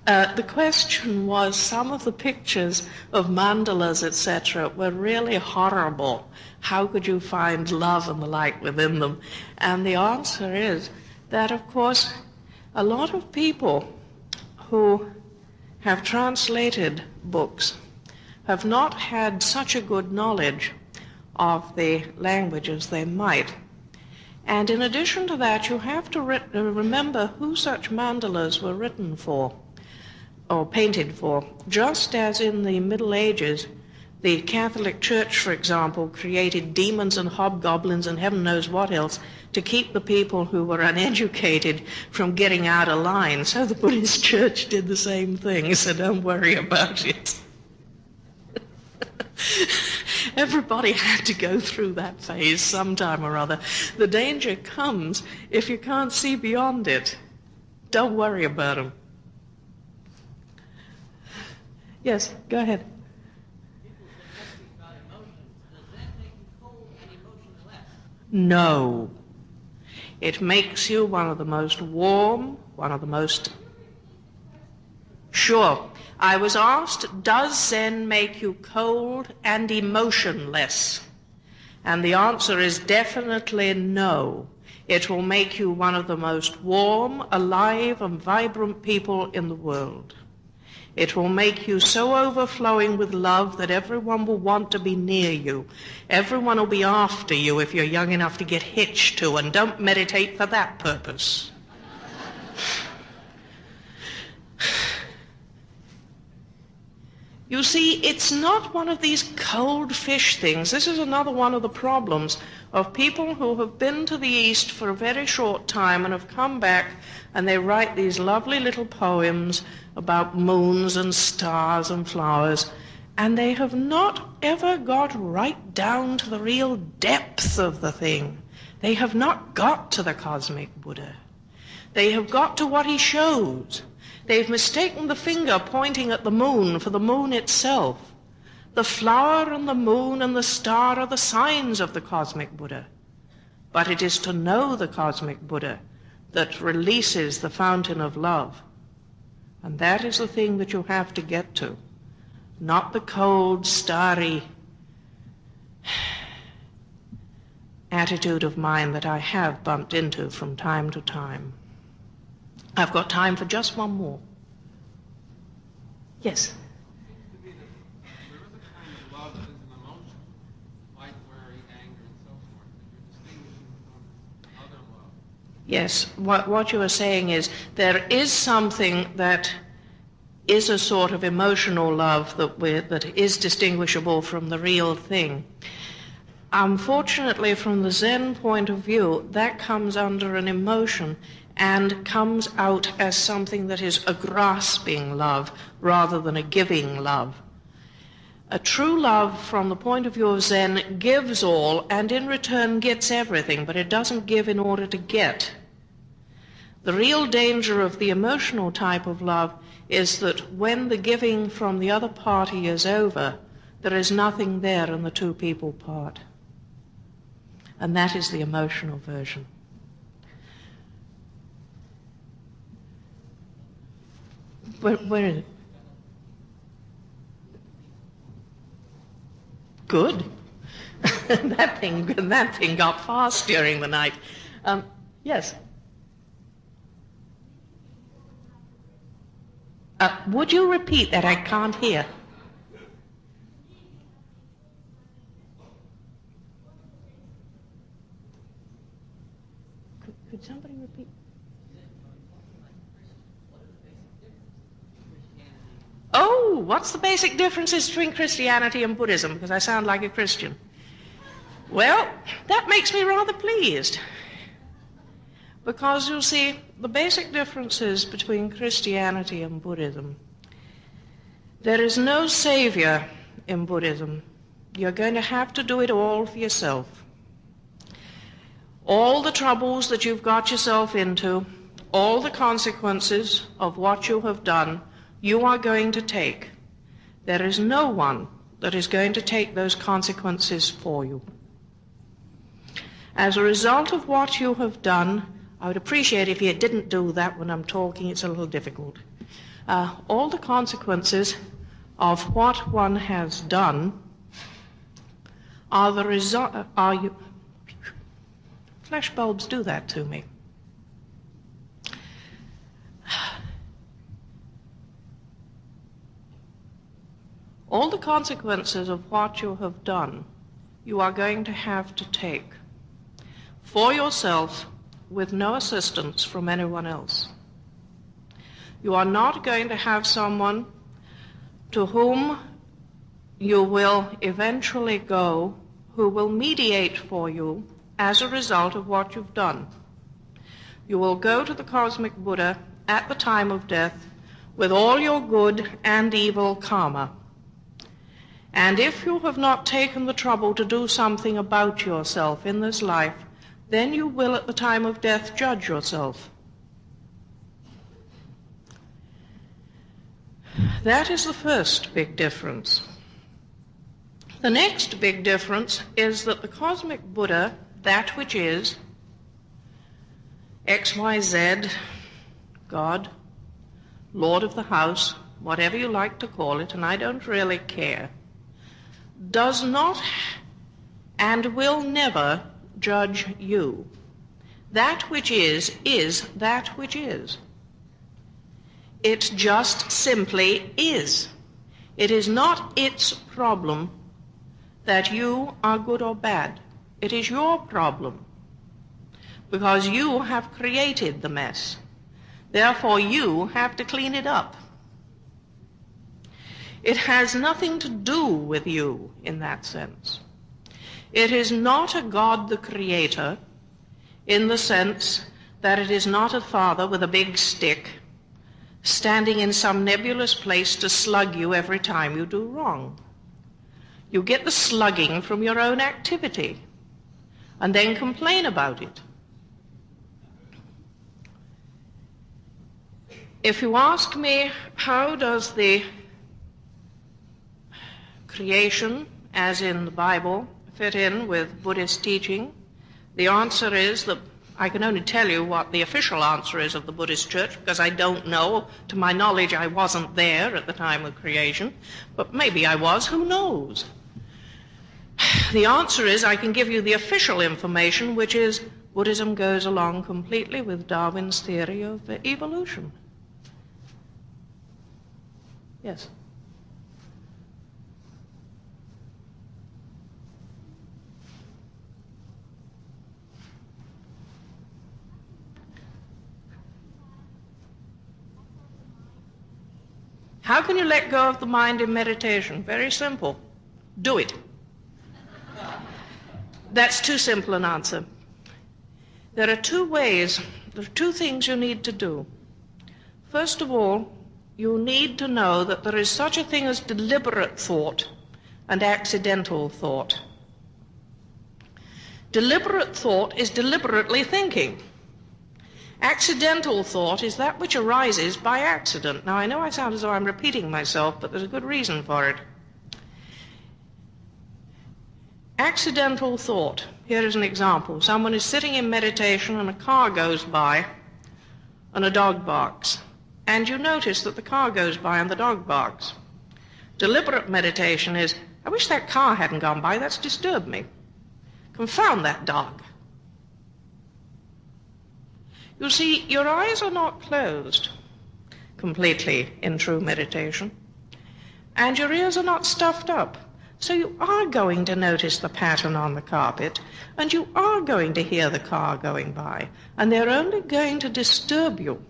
The question was, some of the pictures of mandalas, etc., were really horrible. How could you find love and the like within them? And the answer is that, of course, a lot of people who have translated books have not had such a good knowledge of the language as they might. And in addition to that, you have to remember who such mandalas were written for, or painted for. Just as in the Middle Ages, the Catholic Church, for example, created demons and hobgoblins and heaven knows what else to keep the people who were uneducated from getting out of line. So the Buddhist Church did the same thing, so don't worry about it. Everybody had to go through that phase sometime or other. The danger comes if you can't see beyond it. Don't worry about them. Yes, go ahead. No. It makes you one of the most warm, one of the most... Sure. I was asked, does Zen make you cold and emotionless? And the answer is definitely no. It will make you one of the most warm, alive, and vibrant people in the world. It will make you so overflowing with love that everyone will want to be near you. Everyone will be after you if you're young enough to get hitched to, and don't meditate for that purpose. You see, it's not one of these cold fish things. This is another one of the problems of people who have been to the East for a very short time and have come back and they write these lovely little poems about moons and stars and flowers, and they have not ever got right down to the real depth of the thing. They have not got to the cosmic Buddha. They have got to what he shows. They've mistaken the finger pointing at the moon for the moon itself. The flower and the moon and the star are the signs of the cosmic Buddha. But it is to know the cosmic Buddha that releases the fountain of love. And that is the thing that you have to get to, not the cold, starry attitude of mind that I have bumped into from time to time. I've got time for just one more. Yes? There is a kind of love that is an emotion, like worry, anger, and so forth, that you're distinguishing from other love. Yes, what you are saying is there is something that is a sort of emotional love that is distinguishable from the real thing. Unfortunately, from the Zen point of view, that comes under an emotion and comes out as something that is a grasping love rather than a giving love. A true love, from the point of view of Zen, gives all and in return gets everything, but it doesn't give in order to get. The real danger of the emotional type of love is that when the giving from the other party is over, there is nothing there and the two people part. And that is the emotional version. Where is it? Good. that thing got fast during the night. Yes. Would you repeat that? I can't hear. Could somebody repeat? Oh, what's the basic differences between Christianity and Buddhism? Because I sound like a Christian. Well, that makes me rather pleased. Because, you see, the basic differences between Christianity and Buddhism. There is no savior in Buddhism. You're going to have to do it all for yourself. All the troubles that you've got yourself into, all the consequences of what you have done, you are going to take. There is no one that is going to take those consequences for you. As a result of what you have done, I would appreciate if you didn't do that when I'm talking. It's a little difficult. all the consequences of what one has done are the result. Flash bulbs do that to me. All the consequences of what you have done, you are going to have to take for yourself with no assistance from anyone else. You are not going to have someone to whom you will eventually go who will mediate for you as a result of what you've done. You will go to the cosmic Buddha at the time of death with all your good and evil karma. And if you have not taken the trouble to do something about yourself in this life, then you will at the time of death judge yourself. That is the first big difference. The next big difference is that the cosmic Buddha, that which is XYZ, God, Lord of the house, whatever you like to call it, and I don't really care, does not and will never judge you. That which is that which is. It just simply is. It is not its problem that you are good or bad. It is your problem, because you have created the mess. Therefore, you have to clean it up. It has nothing to do with you in that sense. It is not a God the Creator in the sense that it is not a father with a big stick standing in some nebulous place to slug you every time you do wrong. You get the slugging from your own activity and then complain about it. If you ask me, how does the creation, as in the Bible, fit in with Buddhist teaching, the answer is that I can only tell you what the official answer is of the Buddhist Church, because I don't know. To my knowledge, I wasn't there at the time of creation, but maybe I was, who knows? The answer is, I can give you the official information, which is Buddhism goes along completely with Darwin's theory of evolution. Yes? How can you let go of the mind in meditation? Very simple. Do it. That's too simple an answer. There are two things you need to do. First of all, you need to know that there is such a thing as deliberate thought and accidental thought. Deliberate thought is deliberately thinking. Accidental thought is that which arises by accident. Now, I know I sound as though I'm repeating myself, but there's a good reason for it. Accidental thought. Here is an example. Someone is sitting in meditation and a car goes by and a dog barks. And you notice that the car goes by and the dog barks. Deliberate meditation is, I wish that car hadn't gone by, that's disturbed me. Confound that dog. You see, your eyes are not closed completely in true meditation, and your ears are not stuffed up. So you are going to notice the pattern on the carpet, and you are going to hear the car going by, and they're only going to disturb you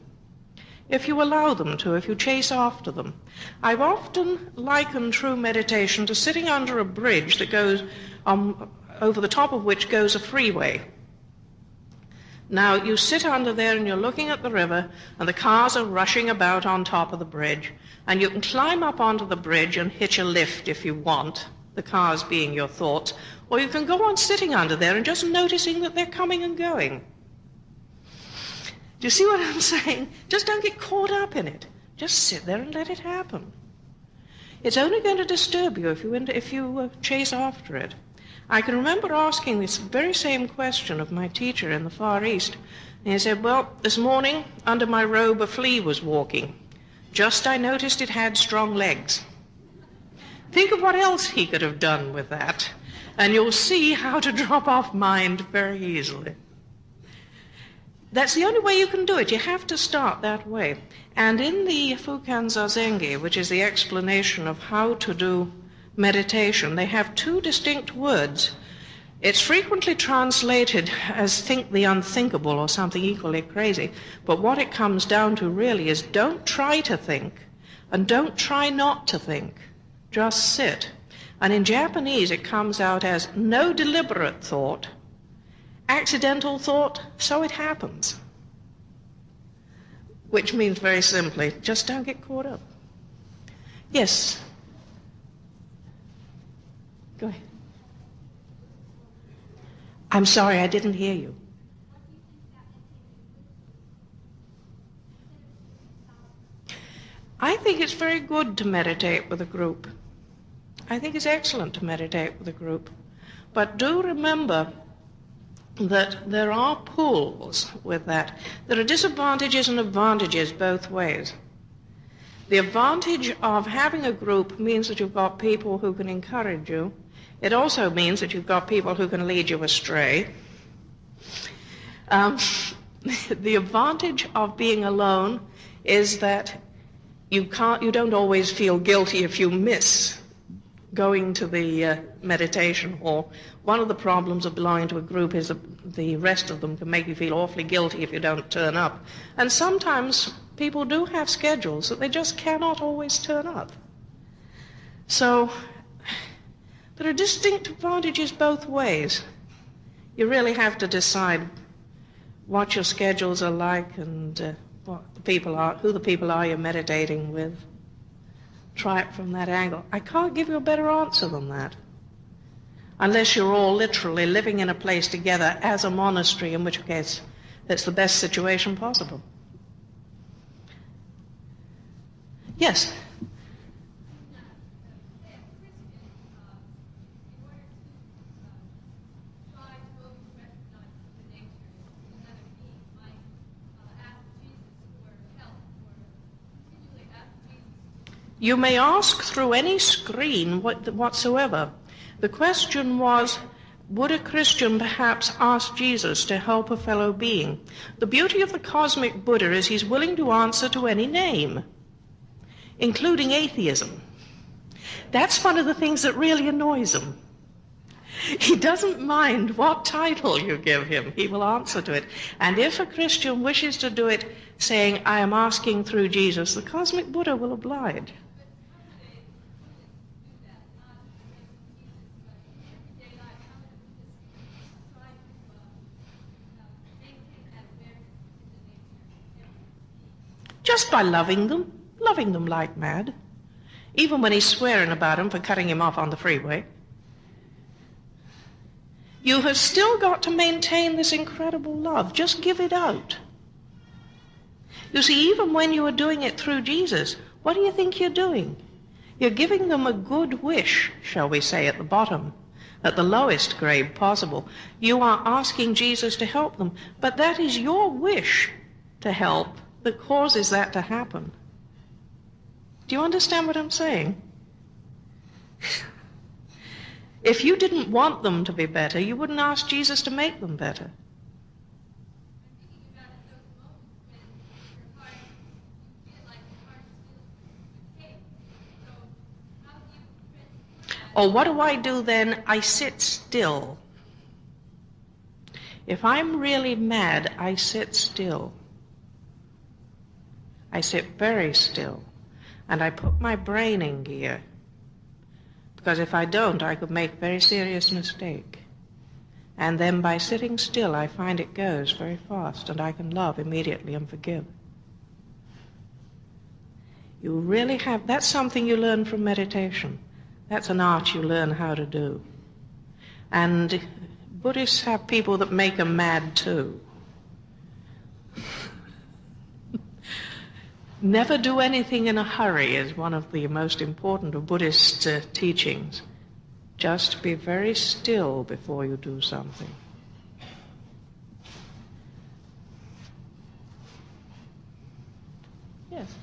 if you allow them to, if you chase after them. I've often likened true meditation to sitting under a bridge that goes over the top of which goes a freeway. Now, you sit under there and you're looking at the river, and the cars are rushing about on top of the bridge, and you can climb up onto the bridge and hitch a lift if you want, the cars being your thoughts, or you can go on sitting under there and just noticing that they're coming and going. Do you see what I'm saying? Just don't get caught up in it. Just sit there and let it happen. It's only going to disturb you if you chase after it. I can remember asking this very same question of my teacher in the Far East. And he said, well, this morning, under my robe, a flea was walking. Just I noticed it had strong legs. Think of what else he could have done with that, and you'll see how to drop off mind very easily. That's the only way you can do it. You have to start that way. And in the Fukan Zazengi, which is the explanation of how to do meditation, they have two distinct words. It's frequently translated as think the unthinkable or something equally crazy, but what it comes down to really is don't try to think and don't try not to think. Just sit. And in Japanese it comes out as no deliberate thought, accidental thought, so it happens. Which means very simply, just don't get caught up. Yes? Go ahead. I'm sorry, I didn't hear you. I think it's very good to meditate with a group. I think it's excellent to meditate with a group. But do remember that there are pulls with that. There are disadvantages and advantages both ways. The advantage of having a group means that you've got people who can encourage you. It also means that you've got people who can lead you astray. The advantage of being alone is that you don't always feel guilty if you miss going to the meditation hall. One of the problems of belonging to a group is that the rest of them can make you feel awfully guilty if you don't turn up. And sometimes people do have schedules that they just cannot always turn up. So there are distinct advantages both ways. You really have to decide what your schedules are like and what the people are, who the people are you're meditating with. Try it from that angle. I can't give you a better answer than that. Unless you're all literally living in a place together as a monastery, in which case it's the best situation possible. Yes? You may ask through any screen whatsoever. The question was, would a Christian perhaps ask Jesus to help a fellow being? The beauty of the cosmic Buddha is he's willing to answer to any name, including atheism. That's one of the things that really annoys him. He doesn't mind what title you give him. He will answer to it. And if a Christian wishes to do it saying, I am asking through Jesus, the cosmic Buddha will oblige. Just by loving them like mad. Even when he's swearing about him for cutting him off on the freeway. You have still got to maintain this incredible love. Just give it out. You see, even when you are doing it through Jesus, what do you think you're doing? You're giving them a good wish, shall we say, at the bottom, at the lowest grade possible. You are asking Jesus to help them, but that is your wish to help that causes that to happen. Do you understand what I'm saying? If you didn't want them to be better, you wouldn't ask Jesus to make them better. Or what do I do then? I sit still. If I'm really mad, I sit still. I sit very still, and I put my brain in gear, because if I don't, I could make a very serious mistake. And then by sitting still, I find it goes very fast, and I can love immediately and forgive. You really have, that's something you learn from meditation. That's an art you learn how to do. And Buddhists have people that make them mad too. Never do anything in a hurry is one of the most important of Buddhist teachings. Just be very still before you do something. Yes.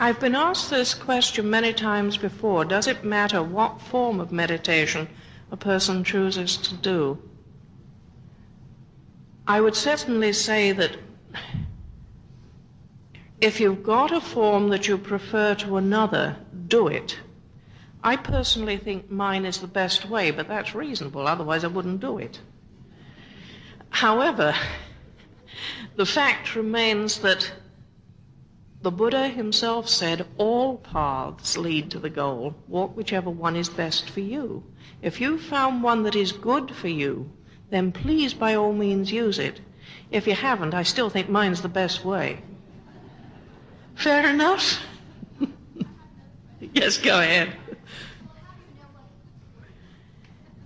I've been asked this question many times before. Does it matter what form of meditation a person chooses to do? I would certainly say that if you've got a form that you prefer to another, do it. I personally think mine is the best way, but that's reasonable, otherwise I wouldn't do it. However, the fact remains that the Buddha himself said all paths lead to the goal. Walk whichever one is best for you. If you found one that is good for you, then please by all means use it. If you haven't, I still think mine's the best way. Fair enough? Yes, go ahead.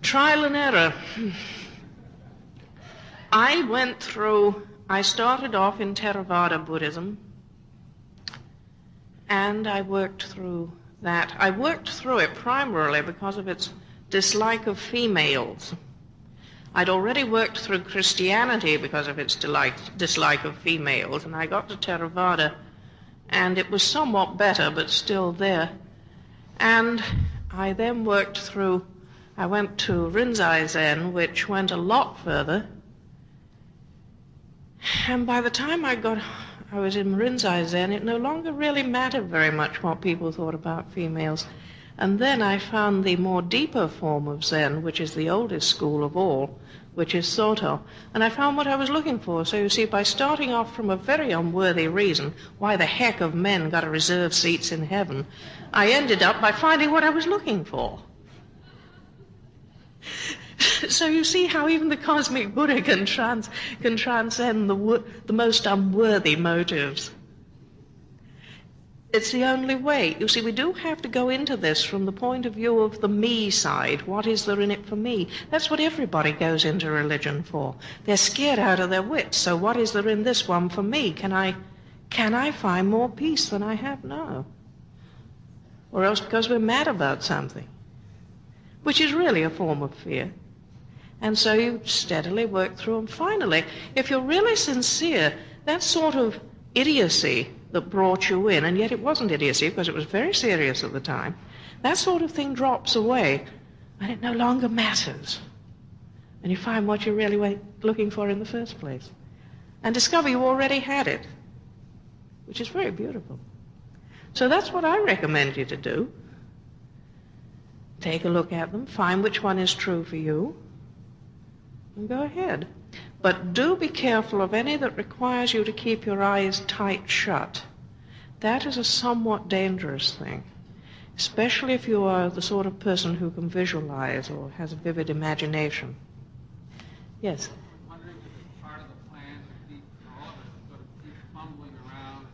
Trial and error. I started off in Theravada Buddhism, and I worked through that. I worked through it primarily because of its dislike of females. I'd already worked through Christianity because of its dislike of females, and I got to Theravada, and it was somewhat better, but still there. And I then I went to Rinzai Zen, which went a lot further. And by the time I was in Rinzai Zen, it no longer really mattered very much what people thought about females. And then I found the more deeper form of Zen, which is the oldest school of all, which is Soto. And I found what I was looking for. So you see, by starting off from a very unworthy reason, why the heck have men got to reserve seats in heaven, I ended up by finding what I was looking for. So you see how even the cosmic Buddha can transcend the most unworthy motives. It's the only way. You see, we do have to go into this from the point of view of the me side. What is there in it for me? That's what everybody goes into religion for. They're scared out of their wits. So what is there in this one for me? Can I find more peace than I have now? Or else because we're mad about something, which is really a form of fear. And so you steadily work through them. Finally, if you're really sincere, that sort of idiocy that brought you in, and yet it wasn't idiocy because it was very serious at the time, that sort of thing drops away and it no longer matters. And you find what you're really looking for in the first place. And discover you already had it, which is very beautiful. So that's what I recommend you to do. Take a look at them, find which one is true for you, and go ahead. But do be careful of any that requires you to keep your eyes tight shut. That is a somewhat dangerous thing, especially if you are the sort of person who can visualize or has a vivid imagination. Yes? I'm wondering if it's part of the plan to keep all of us sort of keep fumbling around,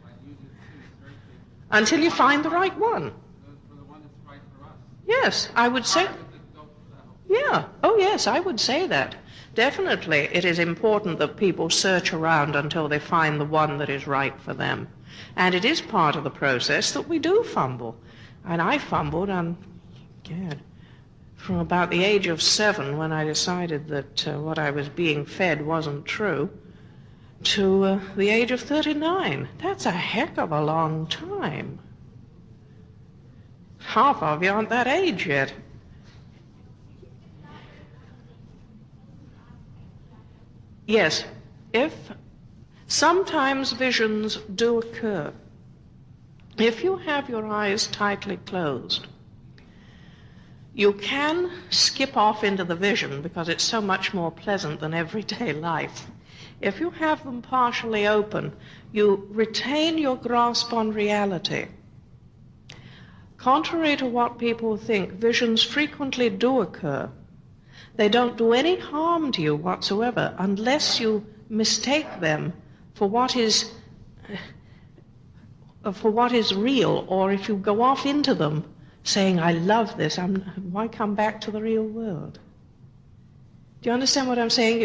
like using searching. Until you find the right one. For the one that's right for us. Yes, I would say. Yeah. Oh, yes, I would say that. Definitely, it is important that people search around until they find the one that is right for them. And it is part of the process that we do fumble. And I fumbled from about the age of 7, when I decided that what I was being fed wasn't true, to the age of 39. That's a heck of a long time. Half of you aren't that age yet. Yes, if sometimes visions do occur, if you have your eyes tightly closed, you can skip off into the vision because it's so much more pleasant than everyday life. If you have them partially open, you retain your grasp on reality. Contrary to what people think, visions frequently do occur. They don't do any harm to you whatsoever unless you mistake them for what is real, or if you go off into them saying, I love this, why come back to the real world? Do you understand what I'm saying?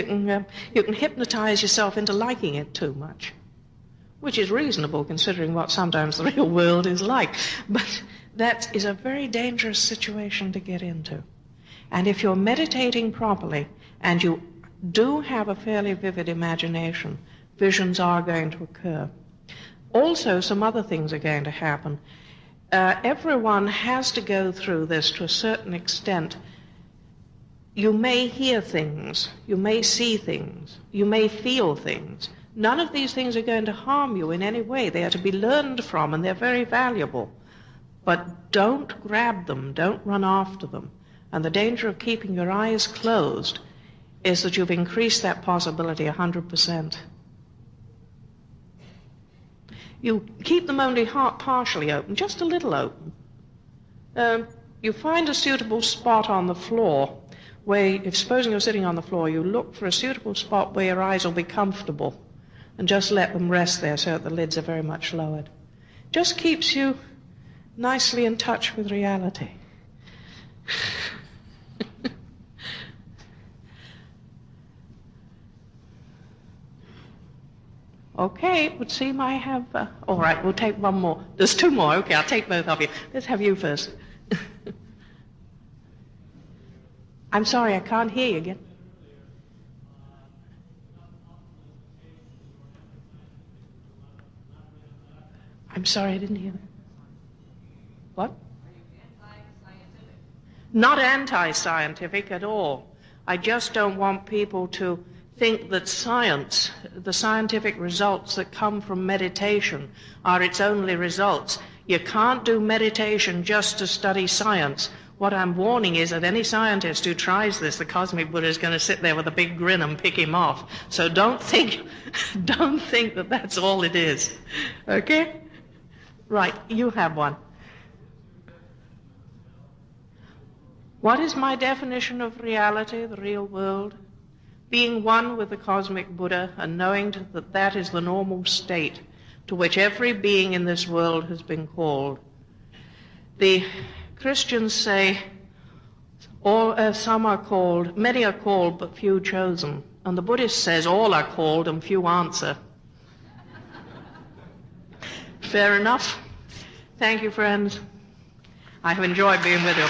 You can hypnotize yourself into liking it too much, which is reasonable considering what sometimes the real world is like. But that is a very dangerous situation to get into. And if you're meditating properly and you do have a fairly vivid imagination, visions are going to occur. Also, some other things are going to happen. Everyone has to go through this to a certain extent. You may hear things, you may see things, you may feel things. None of these things are going to harm you in any way. They are to be learned from, and they're very valuable. But don't grab them, don't run after them. And the danger of keeping your eyes closed is that you've increased that possibility 100%. You keep them only partially open, just a little open. You find a suitable spot on the floor where, if supposing you're sitting on the floor, you look for a suitable spot where your eyes will be comfortable and just let them rest there so that the lids are very much lowered. Just keeps you nicely in touch with reality. Okay, it would seem I have... all right, we'll take one more. There's two more. Okay, I'll take both of you. Let's have you first. I'm sorry, I can't hear you again. I'm sorry, I didn't hear that. What? Not anti-scientific at all. I just don't want people to think that science, the scientific results that come from meditation, are its only results. You can't do meditation just to study science. What I'm warning is that any scientist who tries this, the cosmic Buddha is going to sit there with a big grin and pick him off. So don't think that that's all it is. Okay? Right, you have one. What is my definition of reality, the real world? Being one with the cosmic Buddha and knowing that that is the normal state to which every being in this world has been called. The Christians say, some are called, many are called, but few chosen. And the Buddhist says, all are called and few answer. Fair enough. Thank you, friends. I have enjoyed being with you.